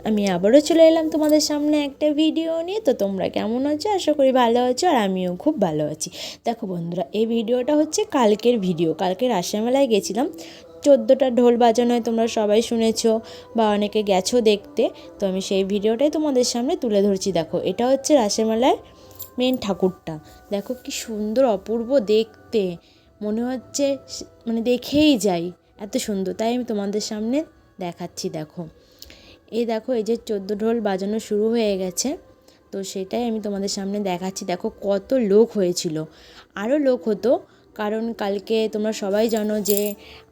আমি আবারও চলে এলাম তোমাদের সামনে একটা ভিডিও নিয়ে। তো তোমরা কেমন আছো? আশা করি ভালো আছো, আর আমিও খুব ভালো আছি। দেখো বন্ধুরা, এই ভিডিওটা হচ্ছে কালকের ভিডিও। কালকে রাসমেলায় গেছিলাম, 14টা ঢোল বাজানো হয়, তোমরা সবাই শুনেছো বা অনেকে গেছো দেখতে। তো আমি সেই ভিডিওটাই তোমাদের সামনে তুলে ধরছি। দেখো, এটা হচ্ছে রাসমেলার মেন ঠাকুরটা। দেখো কি সুন্দর, অপূর্ব দেখতে, মনে হচ্ছে মানে দেখেই যাই, এত সুন্দর। তাই আমি তোমাদের সামনে দেখাচ্ছি। দেখো, দেখো, এই যে 14 ঢোল বাজানো শুরু হয়ে গেছে, তো সেটাই আমি তোমাদের সামনে দেখাচ্ছি। দেখো কত লোক হয়েছিল, আরও লোক হতো, কারণ কালকে তোমরা সবাই জানো যে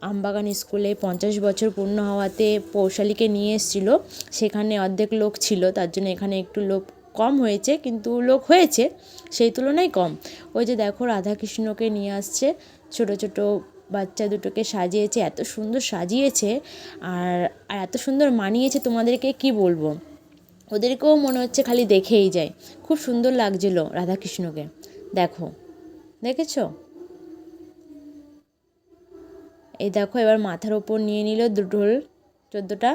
আমবাগান স্কুলে 50 বছর পূর্ণ হওয়াতে পৌশালীকে নিয়ে এসেছিল, সেখানে অর্ধেক লোক ছিল, তার জন্য এখানে একটু লোক কম হয়েছে, কিন্তু লোক হয়েছে সেই তুলনায় কম। ওই যে দেখো, রাধাকৃষ্ণকে নিয়ে আসছে, ছোট ছোট বাচ্চা দুটোকে সাজিয়েছে, এত সুন্দর সাজিয়েছে, আর এত সুন্দর মানিয়েছে, তোমাদেরকে কি বলবো। ওদেরকেও মনে হচ্ছে খালি দেখেই যায়, খুব সুন্দর লাগছিল রাধাকৃষ্ণকে। দেখো, দেখেছো? এই দেখো, এবার মাথার ওপর নিয়ে নিল ঢোল 14টা,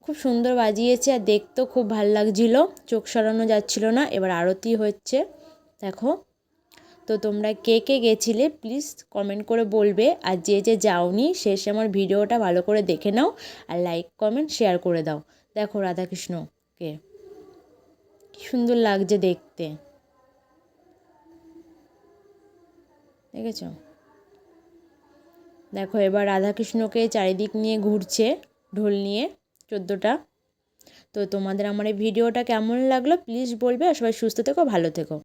খুব সুন্দর বাজিয়েছে, আর দেখতেও খুব ভাল লাগছিল, চোখ সরানো যাচ্ছিল না। এবার আরতি হচ্ছে, দেখো। তো তোমরা কে কে গেছিলে প্লিজ কমেন্ট করে বলবে, আর যে যে যাওনি শেষে আমার ভিডিওটা ভালো করে দেখে নাও, আর লাইক কমেন্ট শেয়ার করে দাও। দেখো রাধাকৃষ্ণকে কি সুন্দর লাগছে দেখতে, দেখেছ? দেখো, এবার রাধাকৃষ্ণকে চারিদিক নিয়ে ঘুরছে ঢোল নিয়ে 14টা। তো তোমাদের আমার এই ভিডিওটা কেমন লাগলো প্লিজ বলবে, আর সবাই সুস্থ থেকো, ভালো থেকো।